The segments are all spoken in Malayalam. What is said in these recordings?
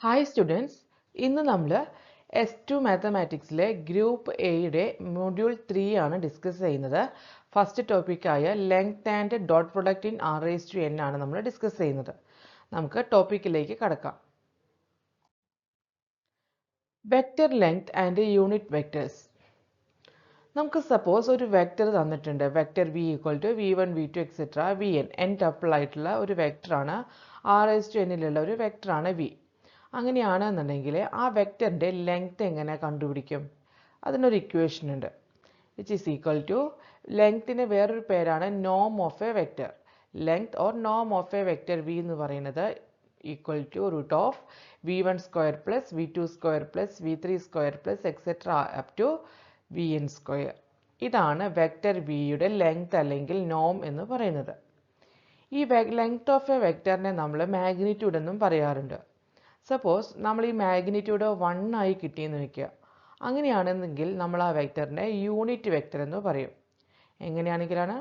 ഹായ് സ്റ്റുഡൻസ്, ഇന്ന് നമ്മൾ S2 മാത്തമാറ്റിക്സിലെ ഗ്രൂപ്പ് എയുടെ മൊഡ്യൂൾ 3 ആണ് ഡിസ്കസ് ചെയ്യുന്നത്. ഫസ്റ്റ് ടോപ്പിക്കായ length and dot product in R⁴n ആണ് നമ്മൾ ഡിസ്കസ് ചെയ്യുന്നത്. നമുക്ക് ടോപ്പിക്കിലേക്ക് കടക്കാം. Vector length and unit vectors. നമുക്ക് സപ്പോസ് ഒരു വെക്റ്റർ തന്നിട്ടുണ്ട്. Vector v = v1 v2 etcetera vn n tuple ആയിട്ടുള്ള ഒരു വെക്റ്ററാണ്. R⁴nലുള്ള ഒരു വെക്റ്ററാണ് v. അങ്ങനെയാണെന്നുണ്ടെങ്കിൽ ആ വെക്റ്ററിൻ്റെ ലെങ്ത് എങ്ങനെ കണ്ടുപിടിക്കും? അതിനൊരു ഇക്വേഷൻ ഉണ്ട്. വിച്ച് ഈസ് ഈക്വൽ ടു ലെങ്ത്തിന് വേറൊരു പേരാണ് നോം of a vector. Length or നോം ഓഫ് എ വെക്റ്റർ v എന്ന് പറയുന്നത് equal to √v1² + v2² + v3² + etcetera up to vn². ഇതാണ് വെക്റ്റർ വിയുടെ ലെങ്ത് അല്ലെങ്കിൽ നോം എന്ന് പറയുന്നത്. ഈ ലെങ്ത് ഓഫ് എ വെക്റ്ററിനെ നമ്മൾ മാഗ്നിറ്റ്യൂഡ് എന്നും പറയാറുണ്ട്. സപ്പോസ് നമ്മൾ ഈ മാഗ്നിറ്റ്യൂഡ് 1 ആയി കിട്ടിയെന്ന് വയ്ക്കുക. അങ്ങനെയാണെന്നെങ്കിൽ നമ്മൾ ആ വെക്റ്ററിനെ യൂണിറ്റ് വെക്റ്റർ എന്ന് പറയും. എങ്ങനെയാണെങ്കിലാണ്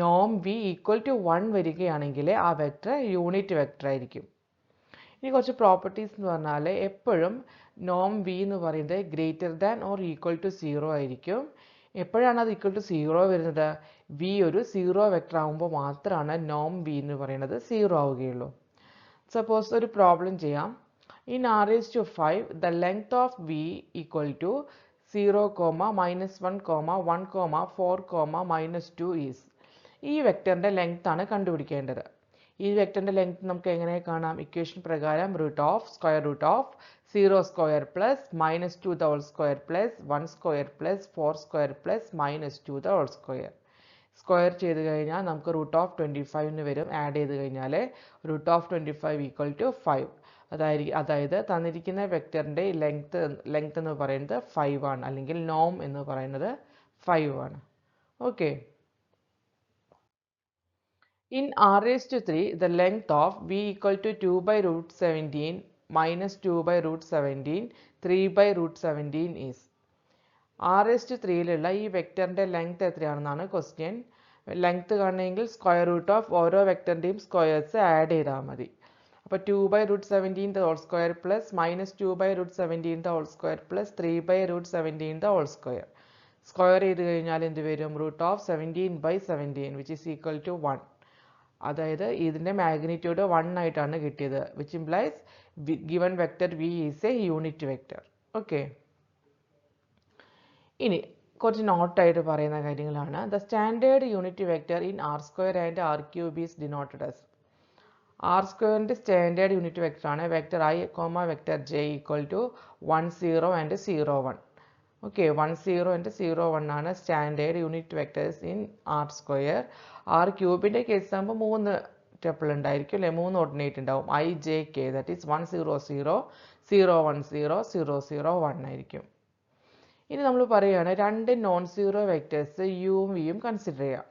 നോം v = 1 വരികയാണെങ്കിൽ ആ വെക്റ്റർ യൂണിറ്റ് വെക്റ്റർ ആയിരിക്കും. ഇനി കുറച്ച് പ്രോപ്പർട്ടീസ് എന്ന് പറഞ്ഞാൽ എപ്പോഴും നോം v എന്ന് പറയുന്നത് greater than or equal to 0 ആയിരിക്കും. എപ്പോഴാണ് അത് ഈക്വൽ ടു 0 വരുന്നത്? v ഒരു 0 വെക്റ്റർ ആകുമ്പോൾ മാത്രമാണ് നോം v എന്ന് പറയുന്നത് 0 ആവുകയുള്ളൂ. സപ്പോസ് ഒരു പ്രോബ്ലം ചെയ്യാം. In R⁵5, the length of v equal to 0, -1, 1, 4, -2 is. ഈ വെക്റ്ററിൻ്റെ ലെങ്ത് ആണ് കണ്ടുപിടിക്കേണ്ടത്. ഈ വെക്റ്ററിൻ്റെ ലെങ്ത് നമുക്ക് എങ്ങനെ കാണാം? ഇക്വേഷൻ പ്രകാരം √√0² + -2² + 1² + 4² + -2². സ്ക്വയർ ചെയ്ത് കഴിഞ്ഞാൽ നമുക്ക് √25 വരും. ആഡ് ചെയ്ത് കഴിഞ്ഞാൽ √25 = 5. അതായത് തന്നിരിക്കുന്ന വെക്റ്ററിൻ്റെ ലെങ്ത് എന്ന് പറയുന്നത് 5 ആണ്, അല്ലെങ്കിൽ നോം എന്ന് പറയുന്നത് 5 ആണ്. Okay. In R⁴3, the length of v = 2/√17 - 2/√17 3/√17 is. R⁴3യിലുള്ള ഈ വെക്റ്ററിൻ്റെ ലെങ്ത് എത്രയാണെന്നാണ് ക്വസ്റ്റ്യൻ. ലെങ്ത് കാണണമെങ്കിൽ √ ഓരോ വെക്റ്ററിൻ്റെയും സ്ക്വയേഴ്സ് ആഡ് ചെയ്താൽ മതി. അപ്പോൾ 2/√17² + -2/√17² + 3/√17². സ്ക്വയർ ചെയ്ത് കഴിഞ്ഞാൽ എന്ത് വരും? √17/17 വിച്ച് ഈസ് ഈക്വൽ ടു 1. അതായത് ഇതിൻ്റെ മാഗ്നിറ്റ്യൂഡ് 1 ആയിട്ടാണ് കിട്ടിയത്. Which implies given vector v is a unit vector. Okay. ഇനി കുറച്ച് നോട്ടായിട്ട് പറയുന്ന കാര്യങ്ങളാണ്. The standard unit vector in R² and R³ is denoted as. R² standard unit vector ആണ് vector i, vector j = 1, 0 and 0, 1. Okay, 1, 0 and 0, 1 ആണ് standard unit vectors in R². R³ case ആകുമ്പോൾ 3 ടപ്പിൾ ഉണ്ടായിരിക്കും, അല്ലെ? 3 ഓർഡിനേറ്റ് ഉണ്ടാവും. i, j, k, that is 1, 0, 0, 0, 1, 0, 0, 0, 1 ആയിരിക്കും. ഇനി നമ്മൾ പറയുകയാണ് രണ്ട് നോൺ സീറോ വെക്റ്റേഴ്സ് യുവും വിയും കൺസിഡർ ചെയ്യാം.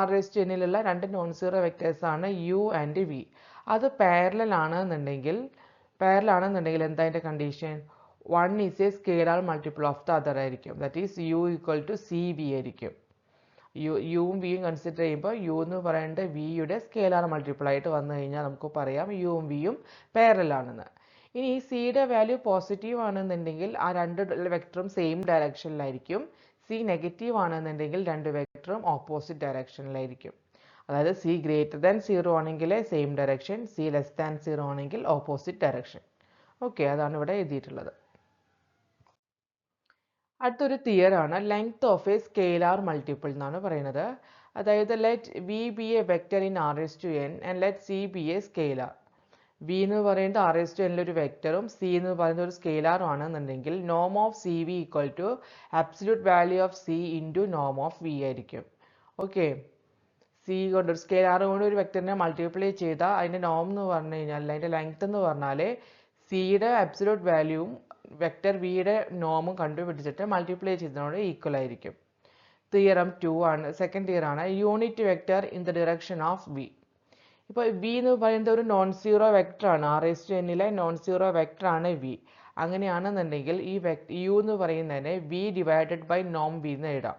R⁴nലുള്ള രണ്ട് നോൺ സീറോ വെക്റ്റേഴ്സ് ആണ് u ആൻഡ് v. അത് പാരലൽ ആണെന്നുണ്ടെങ്കിൽ എന്താ അതിൻ്റെ condition? 1 is a scalar multiple of the other ആയിരിക്കും. ദാറ്റ് ഈസ് u = cv ആയിരിക്കും. യുവും വിയും കൺസിഡർ ചെയ്യുമ്പോൾ u എന്ന് പറയുന്നത് വിയുടെ സ്കെയിലാർ മൾട്ടിപ്പിൾ ആയിട്ട് വന്നു കഴിഞ്ഞാൽ നമുക്ക് പറയാം യുവും വിയും പാരലൽ ആണെന്ന്. ഇനി ഈ സിയുടെ വാല്യൂ പോസിറ്റീവ് ആണെന്നുണ്ടെങ്കിൽ ആ രണ്ട് വെക്റ്ററും സെയിം ഡയറക്ഷനിലായിരിക്കും. സി നെഗറ്റീവ് ആണെന്നുണ്ടെങ്കിൽ രണ്ട് വെക്റ്ററും ഓപ്പോസിറ്റ് ഡയറക്ഷനിലായിരിക്കും. അതായത് സി ഗ്രേറ്റർ ദാൻ 0 ആണെങ്കിൽ same direction, c less than 0 ആണെങ്കിൽ ഓപ്പോസിറ്റ് ഡയറക്ഷൻ. ഓക്കെ, അതാണ് ഇവിടെ എഴുതിയിട്ടുള്ളത്. അടുത്തൊരു തിയറാണ് length of a scalar multiple എന്നാണ് പറയുന്നത്. അതായത് let v be a vector in R⁴n and let c be a scalar. V എന്ന് പറയുന്നത് R⁴n ഒരു വെക്റ്ററും സി എന്ന് പറയുന്നത് ഒരു സ്കെയിലാറും ആണെന്നുണ്ടെങ്കിൽ നോം of c v = absolute value of c into നോം ഓഫ് വി ആയിരിക്കും. ഓക്കെ, സി കൊണ്ട് ഒരു സ്കെയിലാർ കൊണ്ട് ഒരു വെക്റ്ററിനെ മൾട്ടിപ്ലൈ ചെയ്താൽ അതിൻ്റെ നോം എന്ന് പറഞ്ഞു കഴിഞ്ഞാൽ അതിൻ്റെ ലെങ്ത് എന്ന് പറഞ്ഞാൽ സിയുടെ അബ്സല്യൂട്ട് വാല്യൂവും വെക്റ്റർ വിയുടെ നോമും കണ്ടുപിടിച്ചിട്ട് മൾട്ടിപ്ലൈ ചെയ്തതിനോട് ഈക്വൽ ആയിരിക്കും. തിയറം 2 ആണ്. സെക്കൻഡ് തിയർ ആണ് unit vector in the direction of v. ഇപ്പോൾ വി എന്ന് പറയുന്നത് ഒരു നോൺ സീറോ വെക്റ്റർ ആണ്. R⁴nലെ നോൺ സീറോ വെക്റ്റർ ആണ് വി. അങ്ങനെയാണെന്നുണ്ടെങ്കിൽ ഈ യു എന്ന് പറയുന്നതിനെ v / നോം വി എന്ന് എഴുതാം.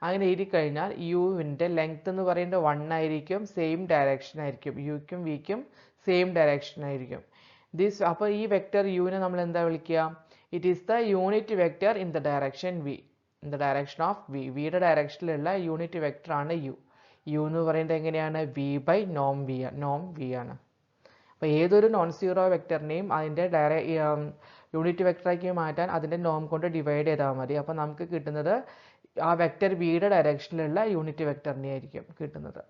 അങ്ങനെ എഴുതി കഴിഞ്ഞാൽ യുവിൻ്റെ ലെങ്ത് എന്ന് പറയുന്നത് 1 ആയിരിക്കും, സെയിം ഡയറക്ഷൻ ആയിരിക്കും. യുക്കും വിക്കും സെയിം ഡയറക്ഷൻ ആയിരിക്കും. This അപ്പോൾ ഈ വെക്റ്റർ യുവിനെ നമ്മൾ എന്താ വിളിക്കുക? It is the unit vector in the direction v, in the direction of v. വിയുടെ ഡയറക്ഷനിലുള്ള യൂണിറ്റ് വെക്റ്റർ ആണ് യു. യു എന്ന് പറയുന്നത് എങ്ങനെയാണ്? വി ബൈ നോം വി, നോം വി ആണ്. അപ്പോൾ ഏതൊരു നോൺ സീറോ വെക്റ്ററിനെയും അതിൻ്റെ യൂണിറ്റ് വെക്റ്ററാക്കി മാറ്റാൻ അതിൻ്റെ നോം കൊണ്ട് ഡിവൈഡ് ചെയ്താൽ മതി. അപ്പോൾ നമുക്ക് കിട്ടുന്നത് ആ വെക്റ്റർ വിയുടെ ഡയറക്ഷനിലുള്ള യൂണിറ്റ് വെക്റ്ററിനെ ആയിരിക്കും കിട്ടുന്നത്.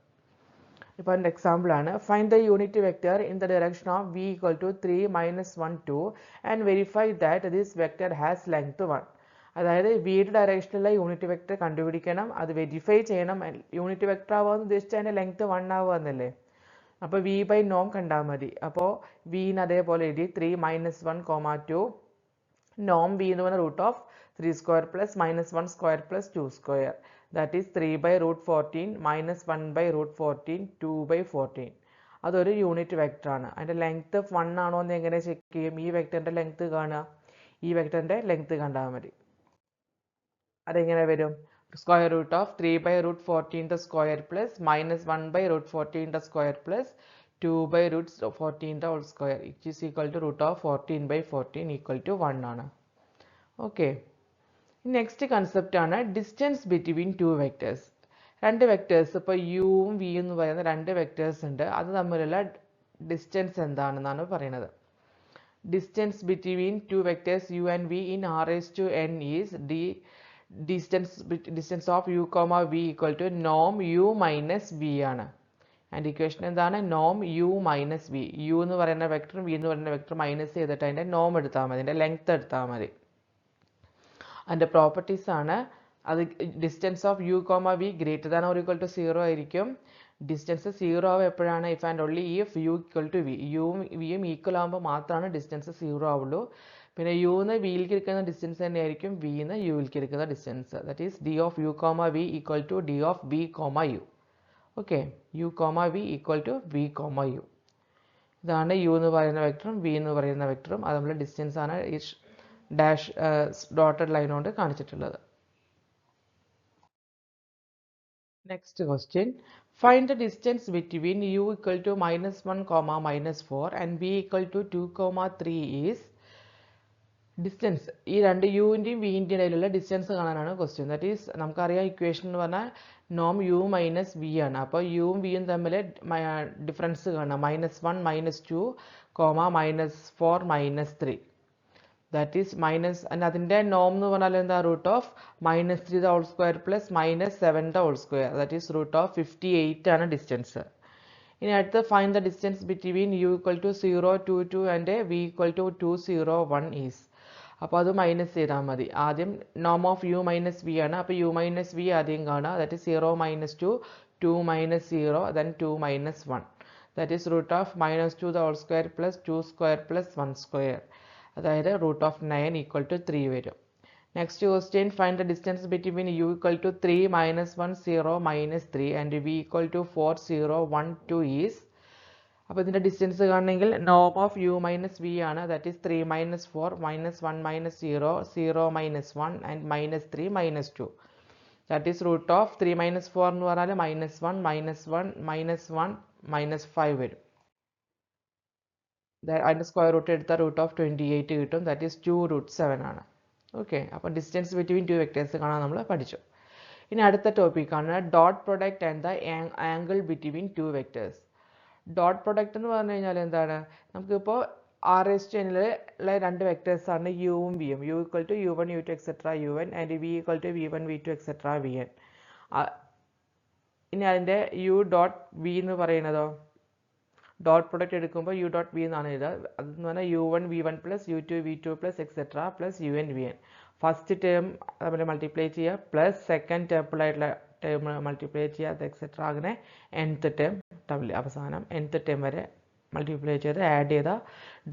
ഇപ്പോൾ അതിൻ്റെ എക്സാമ്പിൾ ആണ്, find the unit vector in the direction of v equal to 3 - 1 2 and verify that this vector has length 1. അതായത് വിയുടെ ഡയറക്ഷനിലുള്ള യൂണിറ്റ് വെക്റ്റർ കണ്ടുപിടിക്കണം, അത് വെരിഫൈ ചെയ്യണം. യൂണിറ്റ് വെക്റ്റർ ആവുമെന്ന് ഉദ്ദേശിച്ചാൽ അതിൻ്റെ ലെങ്ത് 1 ആവുമെന്നല്ലേ. അപ്പോൾ വി ബൈ നോം കണ്ടാൽ മതി. അപ്പോൾ വിന് അതേപോലെ എഴുതി 3 - 1, 2 നോം വി എന്ന് പറഞ്ഞ root of 3 square plus -1 square plus 2 square. That is 3/√14 - 1/√14 2/14. അതൊരു യൂണിറ്റ് വെക്റ്റർ ആണ്. അതിൻ്റെ ലെങ്ത് 1 ആണോ എന്ന് എങ്ങനെ ചെക്ക് ചെയ്യും? ഈ വെക്റ്ററിൻ്റെ ലെങ്ത് കാണുക, ഈ വെക്റ്ററിൻ്റെ ലെങ്ത് കണ്ടാൽ മതി. അതെങ്ങനെ വരും? Square root of 3/√14 square plus -1/√14 square plus 2/√14 whole square it is equal to root of 14/14 equal to 1 ആണ്. ഓക്കെ, നെക്സ്റ്റ് കൺസെപ്റ്റ് ആണ് ഡിസ്റ്റൻസ് ബിറ്റ്വീൻ ടു വെക്റ്റേഴ്സ്. രണ്ട് വെക്റ്റേഴ്സ്, ഇപ്പോൾ യുവും വി എന്ന് പറയുന്ന രണ്ട് വെക്റ്റേഴ്സ് ഉണ്ട്, അത് തമ്മിലുള്ള ഡിസ്റ്റൻസ് എന്താണെന്നാണ് പറയുന്നത്. Distance between two vectors u and v in r⁴n is distance of u, v equal to നോം u മൈനസ് വി ആണ്. ആൻഡ് ഇക്വേഷൻ എന്താണ്? നോം u മൈനസ് വി. യു എന്ന് പറയുന്ന വെക്ടറും വി എന്ന് പറയുന്ന വെക്ടറും മൈനസ് ചെയ്തിട്ട് അതിൻ്റെ നോം എടുത്താൽ മതി, അതിൻ്റെ ലെങ്ത് എടുത്താൽ മതി. അതിൻ്റെ പ്രോപ്പർട്ടീസ് ആണ്, അത് distance of u, v greater than or equal to 0 ആയിരിക്കും. ഡിസ്റ്റൻസ് 0 ആവും എപ്പോഴാണ്? If and only if u equal to v. യുവും വിയും ഈക്വൽ ആകുമ്പോൾ മാത്രമാണ് ഡിസ്റ്റൻസ് 0 ആവുള്ളൂ. പിന്നെ യുന്ന് വിയിലേക്ക് എടുക്കുന്ന ഡിസ്റ്റൻസ് തന്നെയായിരിക്കും വിന്ന് യുവിലേക്ക് എടുക്കുന്ന distance. That is d of u, v equal to d of v, u. Okay, u, v equal to v, u. ഇതാണ് യു എന്ന് പറയുന്ന വെക്ടറും വി എന്ന് പറയുന്ന വെക്ടറും അത് നമ്മൾ ഡിസ്റ്റൻസ് ആണ് ഈ ഡാഷ് ഡോട്ടഡ് ലൈൻ കൊണ്ട് കാണിച്ചിട്ടുള്ളത്. Next question, find the distance between u equal to -1, -4 and v equal to 2, 3 is. Distance ഈ രണ്ട് യുവിൻ്റെയും വിൻ്റെയും ഇടയിലുള്ള ഡിസ്റ്റൻസ് കാണാനാണ് ക്വസ്റ്റ്യൻ. ദാറ്റ് ഈസ് നമുക്കറിയാം ഇക്വേഷൻ എന്ന് പറഞ്ഞാൽ നോം u മൈനസ് വി ആണ്. അപ്പോൾ യുവും വിയും തമ്മിൽ ഡിഫറൻസ് കാണാം, -1, -2, -4, -3. ദാറ്റ് ഈസ് അതിൻ്റെ നോം എന്ന് പറഞ്ഞാൽ എന്താ? Root of -3 the whole square plus -7 the whole square. That is root of 58 ആണ് ഡിസ്റ്റൻസ്. ഇനി അടുത്ത് find the distance between u equal to 0, 2, 2 and v equal to 2, 0, 1 is. അപ്പോൾ അത് മൈനസ് ചെയ്താൽ മതി. ആദ്യം നോം ഓഫ് u മൈനസ് വി ആണ്, അപ്പോൾ u മൈനസ് വി ആദ്യം കാണുക. That is 0 - 2, 2 - 0, then 2 - 1. That is root of -2 the whole square plus 2 square plus 1 square. അതായത് റൂട്ട് ഓഫ് 9 ഈക്വൽ ടു 3 വരും. Next question, find the distance between u equal to 3 - 1 0 -3 and v equal to 4 0 1 2 is. അപ്പോൾ ഇതിൻ്റെ ഡിസ്റ്റൻസ് കാണണമെങ്കിൽ നോം ഓഫ് u മൈനസ് വി ആണ്. That is 3 - 4 -1 - 0 0 -1 and -3 -2. That is root of 3 - 4 എന്ന് പറഞ്ഞാൽ -1 -1 -5 വരും. അതിൻ്റെ സ്ക്വയർ റൂട്ട് എടുത്താൽ റൂട്ട് ഓഫ് 28 കിട്ടും. ദാറ്റ് ഈസ് 2√7 ആണ്. ഓക്കെ, അപ്പോൾ ഡിസ്റ്റൻസ് ബിറ്റ്വീൻ ടു വെക്ടേഴ്സ് കാണാൻ നമ്മൾ പഠിച്ചു. ഇനി അടുത്ത ടോപ്പിക്കാണ് dot product and the angle between two vectors. Dot product എന്ന് പറഞ്ഞു കഴിഞ്ഞാൽ എന്താണ്? നമുക്കിപ്പോൾ r⁴ രണ്ട് വെക്ടേഴ്സാണ് യുവും വിയും. u equal to u1 u2 etcetera un and v equal to v1 v2 etcetera vn. ഇനി അതിൻ്റെ u ഡോട്ട് വി എന്ന് പറയുന്നതോ ഡോട്ട് പ്രൊഡക്റ്റ് എടുക്കുമ്പോൾ u ഡോട്ട് വി എന്നാണ് എഴുതുക. അതെന്ന് പറഞ്ഞാൽ u1 v1 plus u2 v2 plus etcetera plus un vn. First term തമ്മിൽ മൾട്ടിപ്ലൈ ചെയ്യുക പ്ലസ് സെക്കൻഡ് ടേബിളായിട്ടുള്ള ടേം മൾട്ടിപ്ലൈ ചെയ്യുക, അത് എക്സെട്ര അങ്ങനെ nth ടേം തമ്മിൽ അവസാനം nth ടേം വരെ മൾട്ടിപ്ലൈ ചെയ്ത് ആഡ് ചെയ്ത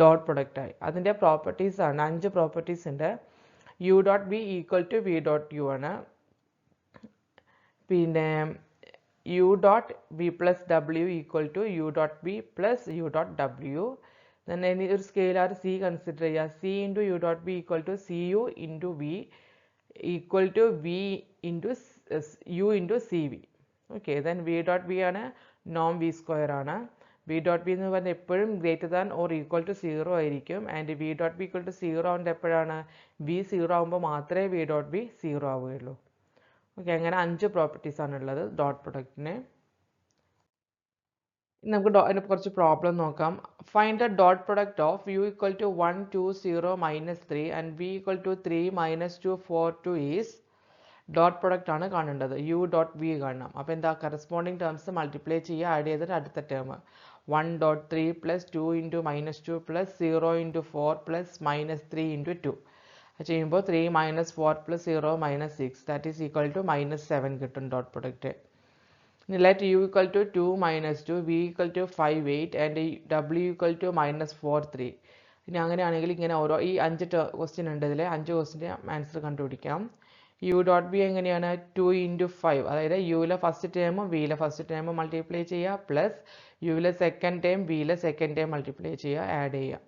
ഡോട്ട് പ്രൊഡക്റ്റായി. അതിൻ്റെ പ്രോപ്പർട്ടീസാണ് 5 പ്രോപ്പർട്ടീസ് ഉണ്ട്. u dot v equal to v dot u ആണ്. പിന്നെ u dot v plus w equal to u dot v plus u dot w. then ഇനി ഒരു സ്കെയിലാർ c കൺസിഡർ ചെയ്യുക. c into u dot v equal to cu into v equal to v into u into c v. Okay, then v dot v ആണ് നോം വി സ്ക്വയർ ആണ്. വി ഡോട്ട് ബി എന്ന് പറഞ്ഞാൽ എപ്പോഴും greater than or equal to 0 ആയിരിക്കും. And v dot b equal to 0 ആവുന്നത് എപ്പോഴാണ്? വി 0 ആകുമ്പോൾ മാത്രമേ വി ഡോട്ട് ബി 0 ആവുകയുള്ളൂ. ഓക്കെ, അങ്ങനെ 5 പ്രോപ്പർട്ടീസ് ആണുള്ളത് ഡോട്ട് പ്രൊഡക്റ്റിന്. നമുക്ക് അതിന് കുറച്ച് പ്രോബ്ലം നോക്കാം. Find the dot product of u equal to 1 2 0 -3 and v equal to 3 -2 4 2 is dot product ആണ് കാണേണ്ടത്. യു ഡോട്ട് വി കാണണം. അപ്പോൾ എന്താ, കറസ്പോണ്ടിങ് ടേംസ് മൾട്ടിപ്ലൈ ചെയ്യുക, ആഡ് ചെയ്തിട്ട് അടുത്ത term 1.3 plus 2 into -2 plus 0 into 4 plus -3 into 2 ചെയ്യുമ്പോൾ 3 - 4 plus 0 -6 that is equal to -7 കിട്ടും dot product. Let u equal to 2 - 2, v equal to 5 8 and w equal to -4 3. ഇനി അങ്ങനെയാണെങ്കിൽ ഇങ്ങനെ ഓരോ ഈ 5 ക്വസ്റ്റ്യൻ ഉണ്ട്, ഇതിൽ 5 ക്വസ്റ്റിൻ്റെ ആൻസർ കണ്ടുപിടിക്കാം. യു ഡോട്ട് ബി എങ്ങനെയാണ്? 2 ഇൻറ്റു 5, അതായത് യുവിലെ ഫസ്റ്റ് ടേമും വിയിലെ ഫസ്റ്റ് ടേമും മൾട്ടിപ്ലൈ ചെയ്യുക പ്ലസ് യുവിലെ സെക്കൻഡ് ടേം വിയിലെ സെക്കൻഡ് ടേം മൾട്ടിപ്ലൈ ചെയ്യുക, ആഡ് ചെയ്യുക.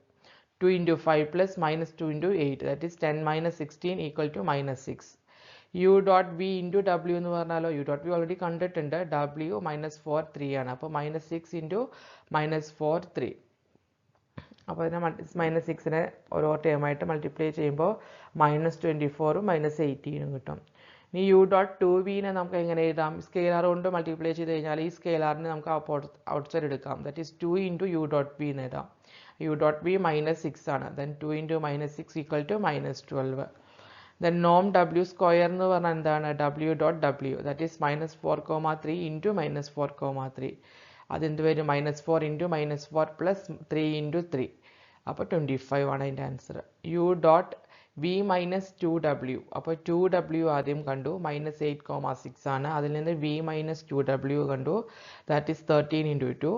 2 into 5 plus -2 into 8 that is 10 - 16 equal to -6. U dot v into ഡബ്ല്യു എന്ന് പറഞ്ഞാലോ, യു ഡോട്ട് വി ഓൾറെഡി കണ്ടിട്ടുണ്ട്, ഡബ്ല്യു -4 3 ആണ്. അപ്പോൾ -6 ഇൻറ്റു -4 3. അപ്പോൾ അതിനെ -6നെ ഓരോ ടേമായിട്ട് മൾട്ടിപ്ലൈ ചെയ്യുമ്പോൾ -24ഉം -18ഉം കിട്ടും. ഇനി യു ഡോട്ട് 2വിനെ നമുക്ക് എങ്ങനെ എഴുതാം? സ്കെയിലാർ കൊണ്ട് മൾട്ടിപ്ലൈ ചെയ്ത് കഴിഞ്ഞാൽ ഈ സ്കെയിലാറിനെ നമുക്ക് ഔട്ട് സൈഡ് എടുക്കാം. That is 2 into u dot b എന്ന് എഴുതാം. യു ഡോട്ട് ബി -6 ആണ്. Then 2 into -6 equal to -12. Then norm w square എന്ന് പറഞ്ഞാൽ എന്താണ്? w dot w that is -4,3 into -4,3. അതെന്ത് വരും? -4 into -4 plus 3 into 3. അപ്പോൾ 25 ആണ് അതിൻ്റെ answer. U dot V -2w. അപ്പോൾ 2w ആദ്യം കണ്ടു, -8,6 ആണ്. അതിൽ നിന്ന് v -2w കണ്ടു, ദാറ്റ് ഈസ് 13 into 2.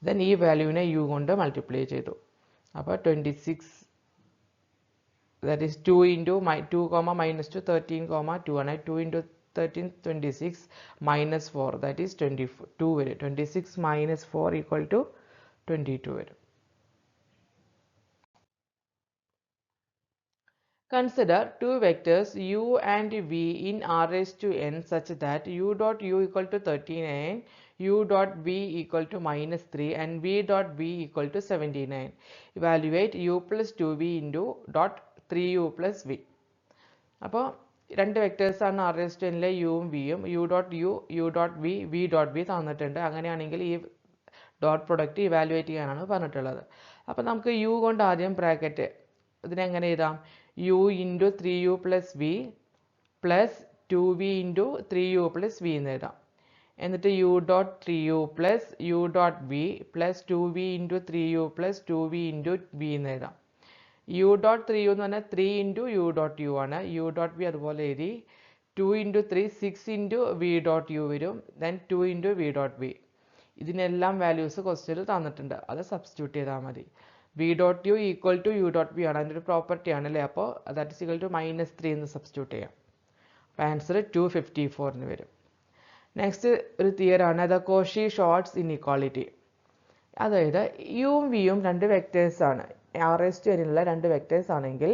ദെൻ ഈ വാല്യൂവിനെ യു കൊണ്ട് മൾട്ടിപ്ലൈ ചെയ്തു. അപ്പോൾ 26, that is 2 into 2, -2 13, 2 ആണ്. 2 into 13 26 -4 that is 22 വരും. 26 - 4 equal to 22 വരും. Consider two vectors u and v in r raised to n such that u dot u equal to 39, u dot v equal to -3 and v dot v equal to 79. Evaluate u plus 2v into dot 3u plus v. അപ്പോൾ രണ്ട് വെക്ടേഴ്സാണ് ആർ എസ് ടു എന്നിലെ യുവും വിയും. U dot v, v dot v തന്നിട്ടുണ്ട്. അങ്ങനെയാണെങ്കിൽ ഈ ഡോട്ട് പ്രൊഡക്റ്റ് ഇവാലുവേറ്റ് ചെയ്യാനാണ് പറഞ്ഞിട്ടുള്ളത്. അപ്പോൾ നമുക്ക് യു കൊണ്ട് ആദ്യം ബ്രാക്കറ്റ് ഇതിനെങ്ങനെ എഴുതാം? U into 3u plus v plus 2v into 3u plus v എന്ന് എഴുതാം. എന്നിട്ട് u dot 3u plus u dot v plus 2v into 3u plus 2v into v എന്ന് എഴുതാം. യു ഡോട്ട് 3u എന്ന് പറഞ്ഞാൽ 3 ഇൻറ്റു യു ഡോട്ട് യു ആണ്. യു ഡോട്ട് വി അതുപോലെ എഴുതി. 2 into 3 6 into v dot u വരും. Then 2 into v dot v. ഇതിനെല്ലാം വാല്യൂസ് ക്വസ്റ്റ്യനിൽ തന്നിട്ടുണ്ട്, അത് സബ്സ്റ്റിറ്റ്യൂട്ട് ചെയ്താൽ മതി. V dot u equal to u dot v ആണ്, അതിൻ്റെ ഒരു പ്രോപ്പർട്ടി ആണല്ലേ. അപ്പോൾ ദാറ്റ് ഇസ് ഈക്വൽ ടു -3 എന്ന് സബ്സ്റ്റിറ്റ്യൂട്ട് ചെയ്യാം. അപ്പോൾ ആൻസർ 254 എന്ന് വരും. നെക്സ്റ്റ് ഒരു തിയറാണ് ദ കോഷി-ഷോർട്ട്സ് ഇൻഇക്വാളിറ്റി. അതായത് യുവും വിയും രണ്ട് വെക്ടേഴ്സാണ്, ആർ എസ് ടു എന്നിലുള്ള രണ്ട് വെക്ടേഴ്സ് ആണെങ്കിൽ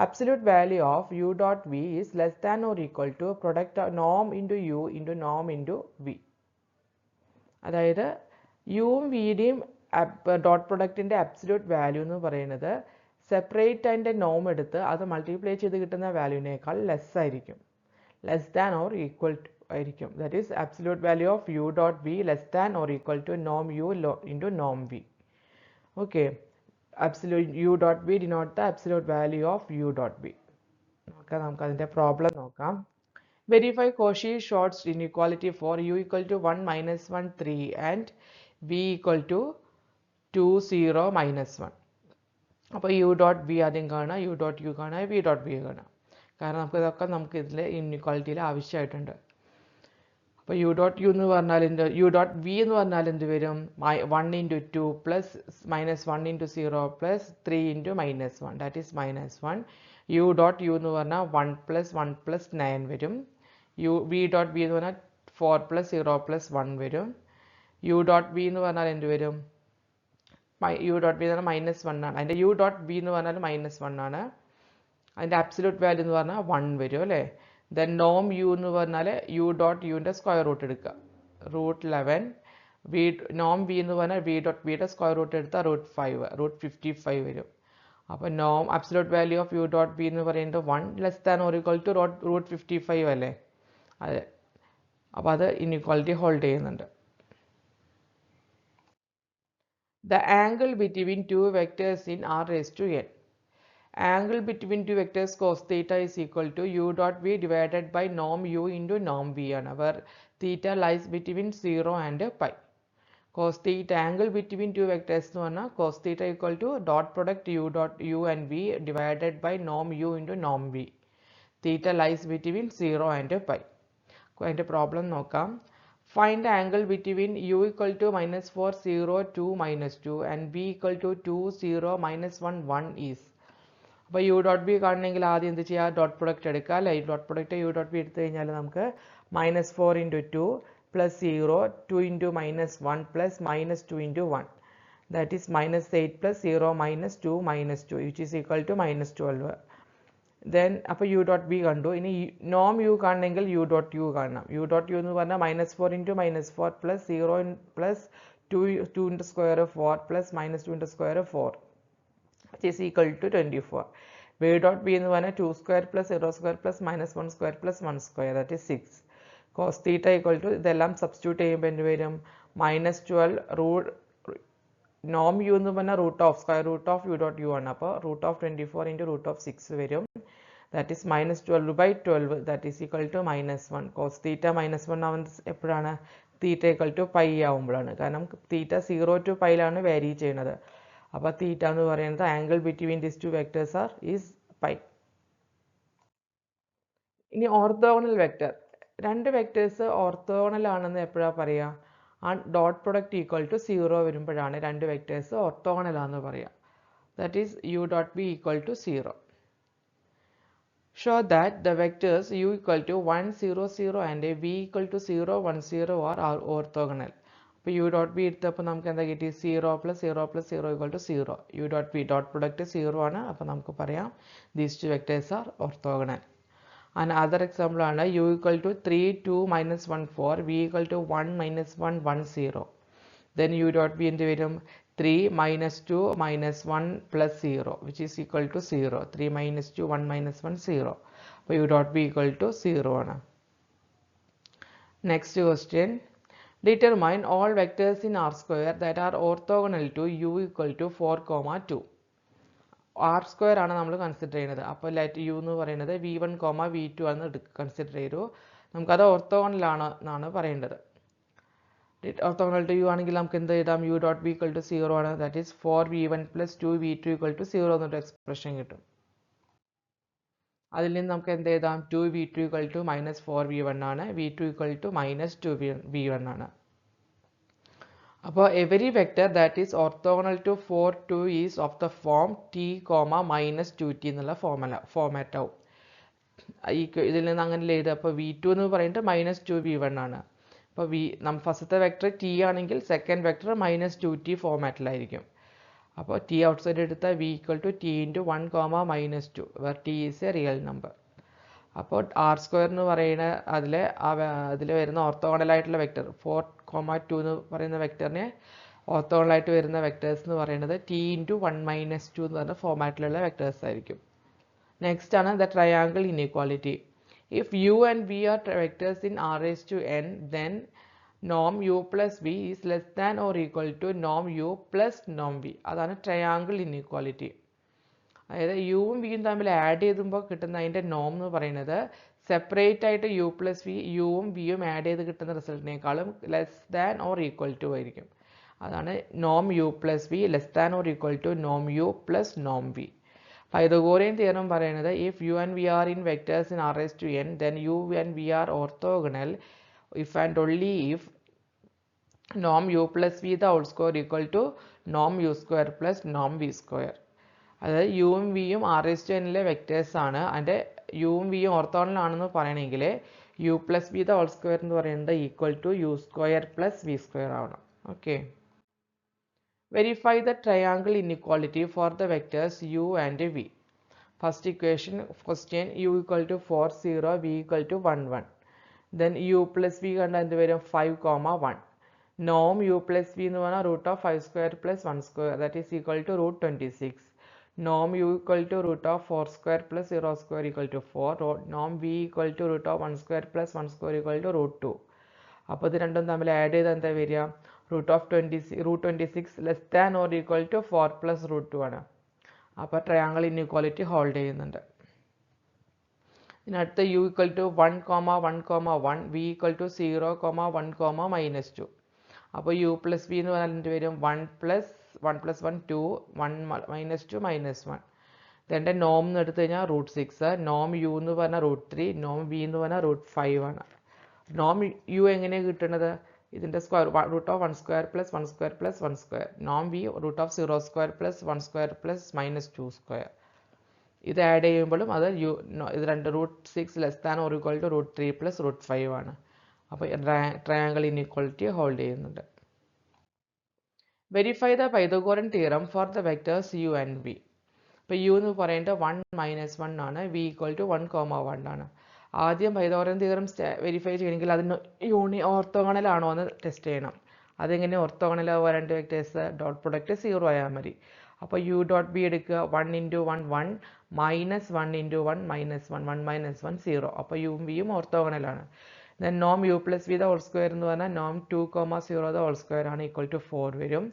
absolute value of u dot V is less than or equal to product Noam into U into Noam into V. അതായത് യുവും വിയുടെയും ഡോട്ട് പ്രൊഡക്റ്റിൻ്റെ അബ്സല്യൂട്ട് വാല്യൂ എന്ന് പറയുന്നത് സെപ്പറേറ്റ് അതിൻ്റെ നോം എടുത്ത് അത് മൾട്ടിപ്ലൈ ചെയ്ത് കിട്ടുന്ന വാല്യൂവിനേക്കാൾ ലെസ് ആയിരിക്കും, less than or equal to ആയിരിക്കും. That is absolute value of u dot V less than or equal to Noam U into Noam V. Okay, absolute u dot v denote the absolute value of u dot v. നമുക്ക് അതിൻ്റെ പ്രോബ്ലം നോക്കാം. Verify Cauchy Schwarz inequality for u equal to 1 - 1 3 and v equal to 2 0 -1. അപ്പോൾ u dot v ആദ്യം കാണാം, u dot u കാണാം, v dot v കാണാം. കാരണം നമുക്ക് ഇതിൽ ഇൻഇക്വാലിറ്റിയിൽ ആവശ്യമായിട്ടുണ്ട്. അപ്പോൾ യു ഡോട്ട് യു എന്ന് പറഞ്ഞാൽ യു ഡോട്ട് വി എന്ന് പറഞ്ഞാൽ എന്ത് വരും? 1 into 2 plus -1 into 0 plus 3 into -1 that is -1. U dot u എന്ന് പറഞ്ഞാൽ 1 + 1 + 9 വരും. വി ഡോട്ട് വി എന്ന് പറഞ്ഞാൽ 4 + 0 + 1 വരും. യു ഡോട്ട് വി എന്ന് പറഞ്ഞാൽ എന്ത് വരും? യു ഡോട്ട് വി എന്ന് പറഞ്ഞാൽ -1 ആണ്. അതിൻ്റെ യു ഡോട്ട് വി എന്ന് പറഞ്ഞാൽ -1 ആണ്. അതിൻ്റെ അബ്സല്യൂട്ട് വാല്യൂ എന്ന് പറഞ്ഞാൽ 1 വരും അല്ലേ. ദെൻ നോം യു എന്ന് പറഞ്ഞാൽ യു ഡോട്ട് യുവിൻ്റെ സ്ക്വയർ റൂട്ട് എടുക്കുക, √11 norm v എന്ന് പറഞ്ഞാൽ v dot v യുടെ സ്ക്വയർ റൂട്ട് എടുത്താൽ √55 വരും. അപ്പോൾ norm absolute value of u dot v എന്ന് പറയുന്നത് 1 less than or equal to √55 അല്ലേ. അതെ, അപ്പോൾ അത് ഇൻഇക്വാലിറ്റി ഹോൾഡ് ചെയ്യുന്നുണ്ട്. The angle between two vectors in r raised to n. Angle between two vectors cos theta is equal to u dot v divided by norm u into norm v ആണ്, where theta lies between 0 and pi. Cos theta angle between two vectors എന്ന് പറഞ്ഞാൽ cos theta equal to dot product u and v divided by norm u into norm v. Theta lies between 0 and pi. അതിൻ്റെ പ്രോബ്ലം നോക്കാം. Find the angle between u equal to -4 0 2 -2 and v equal to 2 0 -1 1 is. അപ്പോൾ യു ഡോട്ട് ബി കാണണമെങ്കിൽ ആദ്യം എന്ത് ചെയ്യുക, ഡോട്ട് പ്രൊഡക്റ്റ് എടുക്കുക അല്ലേ. Dot product u dot b എടുത്തു കഴിഞ്ഞാൽ നമുക്ക് -4 × 2 + 0 2 × -1 + -2 × 1, that is -8 + 0 -2 -2 which is equal to -12. Then അപ്പോൾ യു ഡോട്ട് ബി കണ്ടു. ഇനി നോം യു കാണണമെങ്കിൽ യു ഡോട്ട് യു കാണണം. യു ഡോട്ട് യു എന്ന് പറഞ്ഞാൽ -4 × -4 + 0 + 2 × square 4 + -2 × square 4 which is equal to 24. v dot b എന്ന് പറഞ്ഞാൽ 2 square + 0 square + -1 square + 1 square, that is 6. cos theta equal to ഇതെല്ലാം സബ്സ്റ്റിറ്റ്യൂട്ട് ചെയ്യുമ്പോൾ എന്ത് വരും, -12 നോം യു എന്ന് പറഞ്ഞാൽ square root of u dot u ആണ്. അപ്പോൾ √24 × √6 വരും, that is -12/12, that is equal to -1. cos theta -1 ആവുന്നത് എപ്പോഴാണ്, തീറ്റ equal to pi ആവുമ്പോഴാണ്. കാരണം തീറ്റ 0 to pi ലാണ് വേരി ചെയ്യുന്നത്. അപ്പോൾ തീറ്റ എന്ന് പറയുന്നത് angle between this to vectors is pi. ഇനി ഓർത്തോഗണൽ വെക്ടർ, രണ്ട് വെക്ടേഴ്സ് ഓർത്തോഗണൽ ആണെന്ന് എപ്പോഴാണ് പറയുക, ആ ഡോട്ട് പ്രൊഡക്റ്റ് ഈക്വൽ ടു 0 വരുമ്പോഴാണ് രണ്ട് വെക്ടേഴ്സ് ഓർത്തോഗണൽ ആണെന്ന് പറയുക. That is u dot b equal to 0. Show that the vectors u equal to 1 0 0 and v equal to 0 1 0 are orthogonal. അപ്പോൾ യു ഡോട്ട് ബി എടുത്തപ്പോൾ നമുക്ക് എന്താ കിട്ടി, 0 + 0 + 0 = 0. U dot b dot product 0 ആണ്. അപ്പോൾ നമുക്ക് പറയാം these two vectors are orthogonal. And other example ആണ് u equal to 3 2 -1 4 v equal to 1 -1 1 0. then u dot b എന്ത് വരും, 3 -2 -1 + 0 which is equal to 0. 3 -2 1 -1 0. അപ്പോൾ u dot b equal to 0 ആണ്. Next question, determine all vectors in R square that are orthogonal to u equal to 4, 2. R square ആണ് നമ്മൾ കൺസിഡർ ചെയ്യുന്നത്. അപ്പോൾ ലെറ്റ് u എന്ന് പറയുന്നത് v1, v2 ആണ് കൺസിഡർ ചെയ്തു. നമുക്കത് ഓർത്തോഗണൽ ആണ് എന്നാണ് പറയേണ്ടത്. ഓർത്തോഗണൽ ടു u ആണെങ്കിൽ നമുക്ക് എന്ത് എഴുതാം, u dot b equal to 0 ആണ്. ദാറ്റ് ഈസ് 4v1 + 2v2 = 0 എന്നൊരു എക്സ്പ്രഷൻ കിട്ടും. അതിൽ നിന്ന് നമുക്ക് എന്ത് എഴുതാം, 2v2 = -4v1 ആണ്, v2 = -2v1 ആണ്. അപ്പോൾ every vector that is orthogonal to 4 2 is of the form t, -2t എന്നുള്ള ഫോമാറ്റ് ആവും. ഇതിൽ നിന്ന് അങ്ങനെ എഴുതുക. അപ്പോൾ v2 എന്ന് പറയുന്നത് -2v1 ആണ്. അപ്പോൾ ഫസ്റ്റത്തെ വെക്ടർ t ആണെങ്കിൽ സെക്കൻഡ് വെക്ടർ -2t ഫോമാറ്റിലായിരിക്കും. അപ്പോൾ t ഔട്ട്സൈഡ് എടുത്താൽ v equal to t × 1, -2 where t is a real number. അപ്പോൾ ആർ സ്ക്വയർ എന്ന് പറയുന്ന അതിൽ വരുന്ന ഓർത്തോഗണലായിട്ടുള്ള വെക്ടർ 4, 2 എന്ന് പറയുന്ന വെക്ടറിനെ ഓർത്തോഗണലായിട്ട് വരുന്ന വെക്ടേഴ്സ് എന്ന് പറയുന്നത് t × 1 -2 എന്ന് പറഞ്ഞ ഫോമാറ്റിലുള്ള വെക്ടേഴ്സ് ആയിരിക്കും. നെക്സ്റ്റ് ആണ് the triangle inequality. If u and v are vectors in r raised to n, then norm u + v is less than or equal to norm u + norm v. അതാണ് ട്രയാങ്കിൾ ഇൻഇക്വാലിറ്റി. അതായത് യുവും വിയും തമ്മിൽ ആഡ് ചെയ്തുമ്പോൾ കിട്ടുന്ന അതിൻ്റെ നോം എന്ന് പറയുന്നത് സെപ്പറേറ്റ് ആയിട്ട് u + v യുവും വിയും ആഡ് ചെയ്ത് കിട്ടുന്ന റിസൾട്ടിനേക്കാളും less than or equal to ആയിരിക്കും. അതാണ് നോം u + v less than or equal to നോം u + നോം v. പൈതഗോറിയൻ തിയറം പറയുന്നത് if u and v are in vectors in r raised to n, then u and v are orthogonal if and only if norm u + v the whole square equal to norm u square plus norm v square. അതായത് യുവും വിയും r raised to n vectors ആണ്. അതിൻ്റെ യുവും വിയും ഓർത്തോഗണൽ ആണെന്ന് പറയണമെങ്കിൽ u + v the whole square എന്ന് പറയുന്നത് equal to u square + v square ആവണം. Okay, verify the triangle inequality for the vectors u and v. First equation question u equal to 4 0 v equal to 1 1. then u + v കണ്ടാൽ എന്ത് വരും, 5, 1. Norm u plus v എന്ന് പറഞ്ഞാൽ root of 5 square plus 1 square, that is equal to root 26. Norm u equal to root of 4 square plus 0 square equal to 4. Norm v equal to root of 1 square plus 1 square equal to root 2. അപ്പോൾ ഇത് രണ്ടും തമ്മിൽ ആഡ് ചെയ്ത് എന്താ വരിക? root 26 less than or equal to 4 plus root 2 ആണ്. അപ്പോൾ ട്രയാങ്കിൾ ഇൻഇക്വാലിറ്റി ഹോൾഡ് ചെയ്യുന്നുണ്ട്. ഇതിനടുത്ത് u equal to 1, 1, 1, v equal to 0, 1, -2. അപ്പോൾ u plus v എന്ന് പറഞ്ഞാൽ എന്ത് വരും? 1 plus 1, 2, 1 -2, -1. ഇതിൻ്റെ നോം എന്ന് എടുത്തു കഴിഞ്ഞാൽ root 6, നോം u എന്ന് പറഞ്ഞാൽ root 3, നോം v എന്ന് പറഞ്ഞാൽ root 5 ആണ്. നോം u എങ്ങനെയാണ് കിട്ടുന്നത്? ഇതിൻ്റെ square root of 1 square plus 1 square plus 1 square. നോം v root of 0 square plus 1 square plus -2 square. ഇത് ആഡ് ചെയ്യുമ്പോഴും അത് ഇത് രണ്ട് root 6 less than or equal to root 3 plus root 5 ആണ്. അപ്പോൾ ട്രയാങ്കിൾ ഇൻഇക്വാലിറ്റി ഹോൾഡ് ചെയ്യുന്നുണ്ട്. Verify the Pythagorean theorem for the vectors u and v. ഇപ്പോൾ u എന്ന് പറയുന്നത് 1, -1 ആണ്, v ഈക്വൽ ടു 1, 1 ആണ്. ആദ്യം പൈതഗോറൻ തിയറം വെരിഫൈ ചെയ്യണമെങ്കിൽ അതിന് ഓർത്തോഗണൽ ആണോ എന്ന് ടെസ്റ്റ് ചെയ്യണം. അതെങ്ങനെ ഓർത്തോഗണൽ ആവുക? രണ്ട് വെക്ടേഴ്സ് ഡോട്ട് പ്രൊഡക്റ്റ് 0 ആയാൽ മതി. അപ്പോൾ u ഡോട്ട് b എടുക്കുക, 1 × 1, 1, -1 × 1, -1, 1 - 1, 0. അപ്പോൾ uവും vയും ഓർത്തോഗണലാണ്. ദെൻ നോം u plus v the whole square എന്ന് പറഞ്ഞാൽ നോം 2, 0 the whole square ആണ്, ഈക്വൽ ടു 4 വരും.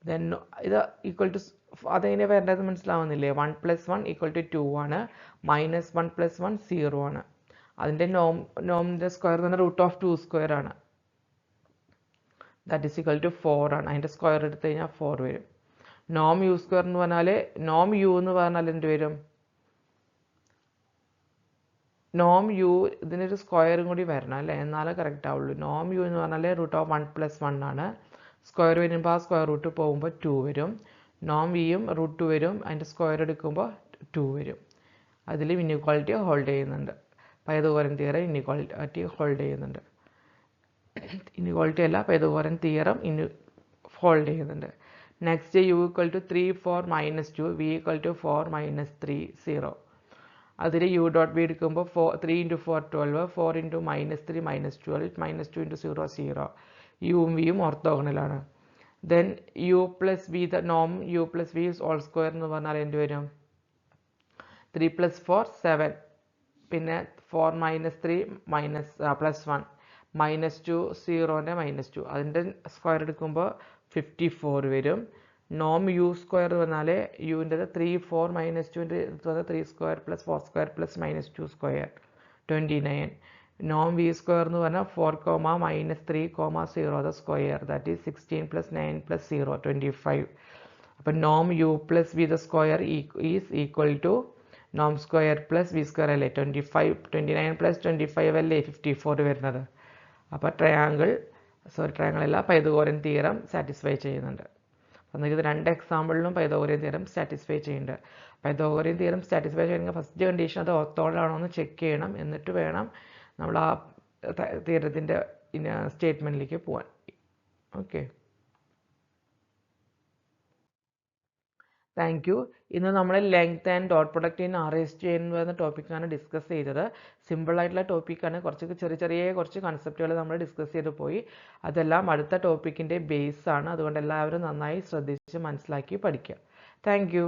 ദെൻ ഇത് ഈക്വൽ ടു അതെങ്ങനെ വരേണ്ടത് മനസ്സിലാവുന്നില്ലേ? 1 + 1 ഈക്വൽ ടു 2 ആണ്, -1 + 1 0 ആണ്. അതിൻ്റെ നോമിൻ്റെ സ്ക്വയർ എന്ന് പറഞ്ഞാൽ root of 2 square ആണ്, ദാറ്റ് ഈസ് ഈക്വൽ ടു 4 ആണ്. അതിൻ്റെ സ്ക്വയർ എടുത്തു കഴിഞ്ഞാൽ 4 വരും. നോം u സ്ക്വയർ എന്ന് പറഞ്ഞാൽ നോം u എന്ന് പറഞ്ഞാൽ എന്ത് വരും? നോം u ഇതിനൊരു സ്ക്വയറും കൂടി വരണം അല്ലേ, എന്നാലേ കറക്റ്റ് ആവുള്ളൂ. നോം u എന്ന് പറഞ്ഞാൽ root of 1 + 1 ആണ്. സ്ക്വയർ വരുമ്പോൾ ആ സ്ക്വയർ റൂട്ട് പോകുമ്പോൾ 2 വരും. നോം വിയും root 2 വരും, അതിൻ്റെ സ്ക്വയർ എടുക്കുമ്പോൾ 2 വരും. അതിൽ ഇൻഇക്വാലിറ്റി ഹോൾഡ് ചെയ്യുന്നുണ്ട്. പൈതഗോറൻ തിയറം ഇൻഇക്വാലിറ്റി ഹോൾഡ് ചെയ്യുന്നുണ്ട്. ഇൻഇക്വാലിറ്റി അല്ല, പൈതഗോറൻ തിയറം ഹോൾഡ് ചെയ്യുന്നുണ്ട്. Next u equal to 3, 4, -2, v equal to 4, -3, 0. അതിൽ u ഡോട്ട് ബി എടുക്കുമ്പോൾ 3 × 4 12, 4 × -3 -12, -2 × 0 0. യുവും വിയും ഓർത്തോഗണലാണ്. Then u plus v the norm u plus v all square എന്ന് പറഞ്ഞാൽ എന്ത് വരും? 3 + 4 7, പിന്നെ 4 - 3 +1, -2 0ൻ്റെ -2. അതിൻ്റെ സ്ക്വയർ എടുക്കുമ്പോൾ 54 വരും. നോം u സ്ക്വയർ പറഞ്ഞാൽ യുവിൻ്റെത് 3, 4 -2ൻ്റെ 3 square + 4 square + -2 square 29. നോം v സ്ക്വയർ എന്ന് പറഞ്ഞാൽ 4, -3, 0 the square, that is 16 + 9 + 0 25. അപ്പോൾ നോം u plus v the square is equal to നോം സ്ക്വയർ പ്ലസ് v സ്ക്വയർ അല്ലേ, 29 + 25 അല്ലേ 54 വരുന്നത്. അപ്പോൾ ട്രയാങ്കിൾ അല്ല, പൈതഗോറൻ തിയറം സാറ്റിസ്ഫൈ ചെയ്യുന്നുണ്ട്. അപ്പോൾ ഇത് രണ്ട് എക്സാമ്പിളിലും പൈതഗോറൻ തിയറം സാറ്റിസ്ഫൈ ചെയ്യുന്നുണ്ട്. പൈതഗോറൻ തിയറം സാറ്റിസ്ഫൈ ചെയ്യണമെങ്കിൽ ഫസ്റ്റ് കണ്ടീഷൻ അത് ഓർത്തോഗണൽ ആണോ എന്ന് ചെക്ക് ചെയ്യണം. എന്നിട്ട് വേണം നമ്മൾ ആ തിയറത്തിൻ്റെ സ്റ്റേറ്റ്മെൻറ്റിലേക്ക് പോകാൻ. Okay, thank you. ഇന്ന് നമ്മൾ length and dot product in RST എന്ന ടോപ്പിക്കാണ് ഡിസ്കസ് ചെയ്തത്. സിമ്പിളായിട്ടുള്ള ടോപ്പിക്കാണ്. കുറച്ച് കൺസെപ്റ്റുകൾ നമ്മൾ ഡിസ്കസ് ചെയ്ത് പോയി. അതെല്ലാം അടുത്ത ടോപ്പിക്കിൻ്റെ ബേസ് ആണ്. അതുകൊണ്ട് എല്ലാവരും നന്നായി ശ്രദ്ധിച്ച് മനസ്സിലാക്കി പഠിക്കുക. Thank you.